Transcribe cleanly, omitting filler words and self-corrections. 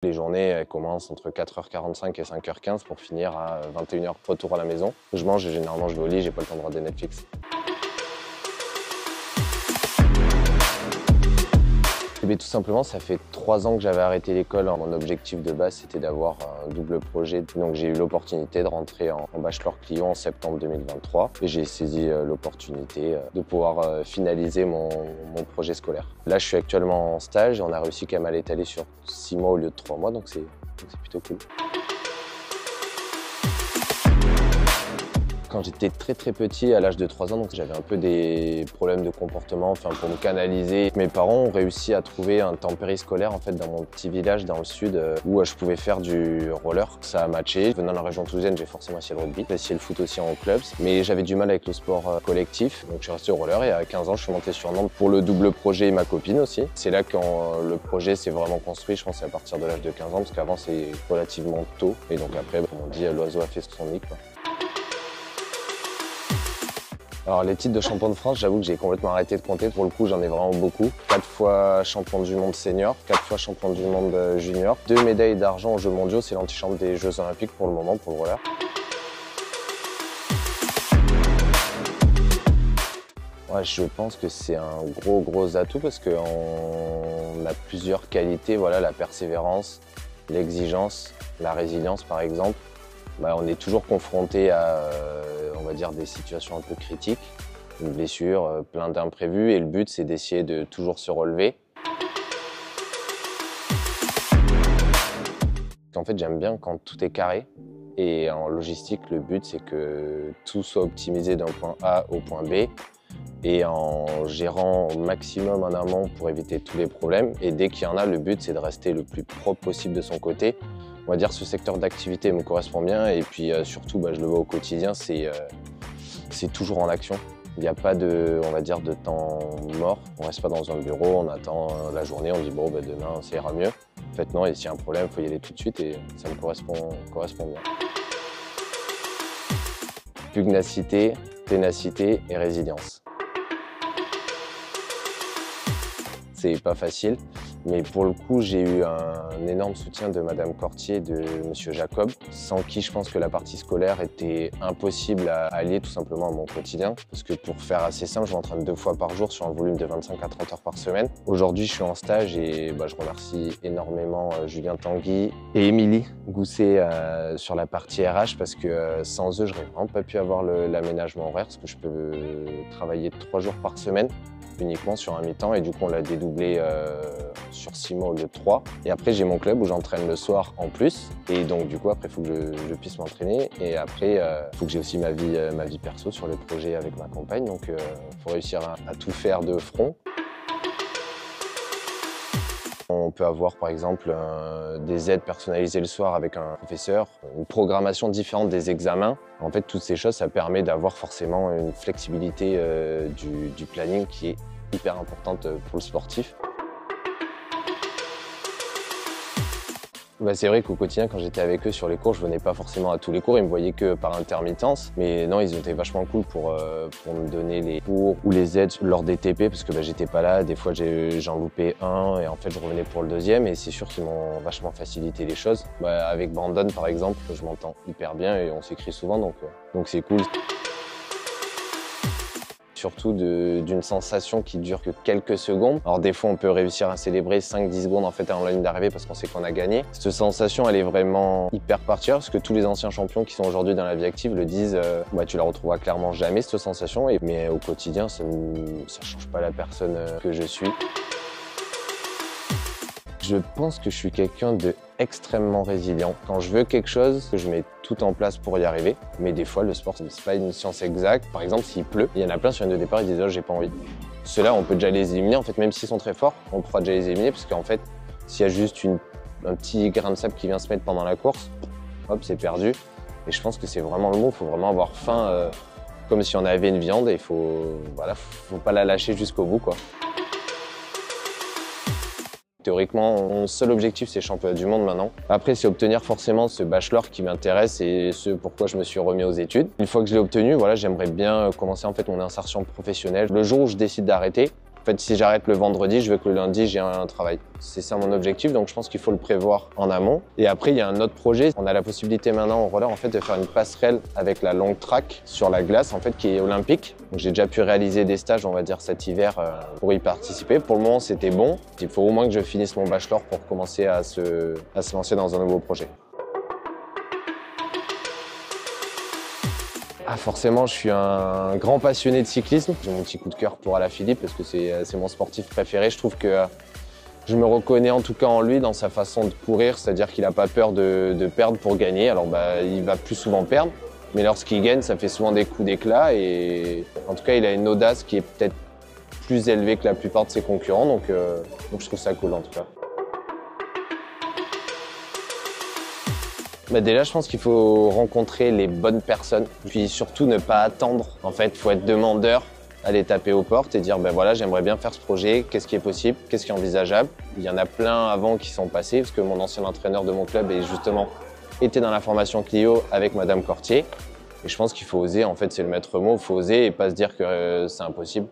Les journées elles commencent entre 4h45 et 5h15 pour finir à 21h retour à la maison. Je mange et généralement je vais au lit, j'ai pas le temps de regarder Netflix. Mais tout simplement, ça fait 3 ans que j'avais arrêté l'école. Mon objectif de base, c'était d'avoir un double projet. Donc j'ai eu l'opportunité de rentrer en bachelor Clio en septembre 2023. Et j'ai saisi l'opportunité de pouvoir finaliser mon projet scolaire. Là, je suis actuellement en stage et on a réussi quand même à l'étaler sur 6 mois au lieu de 3 mois. Donc c'est plutôt cool. Quand j'étais très petit, à l'âge de 3 ans, donc j'avais un peu des problèmes de comportement, pour me canaliser. Mes parents ont réussi à trouver un temps périscolaire en fait dans mon petit village dans le sud où je pouvais faire du roller. Ça a matché. Venant de la région toulousaine, j'ai forcément essayé le rugby, j'ai essayé le foot aussi en club, mais j'avais du mal avec le sport collectif. Donc je suis resté au roller et à 15 ans, je suis monté sur Nantes pour le double projet et ma copine aussi. C'est là quand le projet s'est vraiment construit, je pense à partir de l'âge de 15 ans, parce qu'avant c'est relativement tôt. Et donc après, comme on dit, l'oiseau a fait son nid, quoi. Alors les titres de champion de France, j'avoue que j'ai complètement arrêté de compter. Pour le coup, j'en ai vraiment beaucoup. 4 fois champion du monde senior, 4 fois champion du monde junior, 2 médailles d'argent aux Jeux mondiaux. C'est l'antichambre des Jeux olympiques pour le moment, pour le roller. Ouais, je pense que c'est un gros atout parce qu'on a plusieurs qualités. Voilà, la persévérance, l'exigence, la résilience par exemple. On est toujours confronté à, on va dire, des situations un peu critiques, une blessure, plein d'imprévus, et le but c'est d'essayer de toujours se relever. En fait, j'aime bien quand tout est carré, et en logistique, le but c'est que tout soit optimisé d'un point A au point B, et en gérant au maximum en amont pour éviter tous les problèmes. Et dès qu'il y en a, le but c'est de rester le plus propre possible de son côté. On va dire ce secteur d'activité me correspond bien et puis surtout je le vois au quotidien, c'est toujours en action. Il n'y a pas de, on va dire, de temps mort. On ne reste pas dans un bureau, on attend la journée, on dit bon demain ça ira mieux. En fait non, et s'il y a un problème, il faut y aller tout de suite et ça me correspond bien. Pugnacité, ténacité et résilience. C'est pas facile, mais pour le coup, j'ai eu un énorme soutien de Madame Cortier et de Monsieur Jacob, sans qui je pense que la partie scolaire était impossible à allier tout simplement à mon quotidien. Parce que pour faire assez simple, je m'entraîne 2 fois par jour sur un volume de 25 à 30 heures par semaine. Aujourd'hui, je suis en stage et je remercie énormément Julien Tanguy et Émilie Gousset sur la partie RH parce que sans eux, je n'aurais vraiment pas pu avoir l'aménagement horaire parce que je peux travailler 3 jours par semaine uniquement sur un mi-temps et du coup on l'a dédoublé sur 6 mois au lieu de 3. Et après j'ai mon club où j'entraîne le soir en plus et donc du coup après il faut que je puisse m'entraîner et après il faut que j'ai aussi ma vie perso sur le projet avec ma compagne, donc il faut réussir à tout faire de front. On peut avoir par exemple des aides personnalisées le soir avec un professeur, une programmation différente des examens. En fait, toutes ces choses, ça permet d'avoir forcément une flexibilité du planning qui est hyper importante pour le sportif. C'est vrai qu'au quotidien, quand j'étais avec eux sur les cours, je venais pas forcément à tous les cours, ils me voyaient que par intermittence. Mais non, ils étaient vachement cool pour me donner les cours ou les aides lors des TP, parce que j'étais pas là, des fois j'en loupais un et en fait je revenais pour le deuxième et c'est sûr qu'ils m'ont vachement facilité les choses. Avec Brandon par exemple, je m'entends hyper bien et on s'écrit souvent, donc c'est cool. Surtout d'une sensation qui dure que quelques secondes. Alors des fois on peut réussir à célébrer 5-10 secondes en fait en ligne d'arrivée parce qu'on sait qu'on a gagné. Cette sensation elle est vraiment hyper particulière parce que tous les anciens champions qui sont aujourd'hui dans la vie active le disent, tu la retrouveras clairement jamais cette sensation, mais au quotidien ça change pas la personne que je suis. Je pense que je suis quelqu'un de extrêmement résilient. Quand je veux quelque chose, je mets tout en place pour y arriver. Mais des fois, le sport, c'est pas une science exacte. Par exemple, s'il pleut, il y en a plein sur une de départ, ils disent « oh, j'ai pas envie ». Ceux-là, on peut déjà les éliminer. En fait, même s'ils sont très forts, on pourra déjà les éliminer parce qu'en fait, s'il y a juste un petit grain de sable qui vient se mettre pendant la course, hop, c'est perdu. Et je pense que c'est vraiment le mot. Il faut vraiment avoir faim comme si on avait une viande et il faut pas la lâcher jusqu'au bout, quoi. Théoriquement, mon seul objectif, c'est championnat du monde maintenant. Après, c'est obtenir forcément ce bachelor qui m'intéresse et ce pourquoi je me suis remis aux études. Une fois que je l'ai obtenu, j'aimerais bien commencer en fait mon insertion professionnelle. Le jour où je décide d'arrêter, fait, si j'arrête le vendredi, je veux que le lundi, j'ai un travail. C'est ça mon objectif, donc je pense qu'il faut le prévoir en amont. Et après, il y a un autre projet. On a la possibilité maintenant au roller en fait, de faire une passerelle avec la long track sur la glace, en fait, qui est olympique. Donc j'ai déjà pu réaliser des stages, on va dire, cet hiver pour y participer. Pour le moment, c'était bon. Il faut au moins que je finisse mon bachelor pour commencer à se lancer dans un nouveau projet. Ah, forcément, je suis un grand passionné de cyclisme. J'ai mon petit coup de cœur pour Alaphilippe parce que c'est mon sportif préféré. Je trouve que je me reconnais en tout cas en lui dans sa façon de courir, c'est-à-dire qu'il n'a pas peur de perdre pour gagner. Alors il va plus souvent perdre, mais lorsqu'il gagne, ça fait souvent des coups d'éclat et en tout cas, il a une audace qui est peut-être plus élevée que la plupart de ses concurrents, donc je trouve ça cool en tout cas. Déjà, je pense qu'il faut rencontrer les bonnes personnes, puis surtout ne pas attendre. En fait, il faut être demandeur, aller taper aux portes et dire voilà, j'aimerais bien faire ce projet, qu'est-ce qui est possible, qu'est-ce qui est envisageable. Il y en a plein avant qui sont passés, parce que mon ancien entraîneur de mon club est justement était dans la formation Clio avec Madame Cortier. Et je pense qu'il faut oser, en fait, c'est le maître mot, il faut oser et pas se dire que c'est impossible.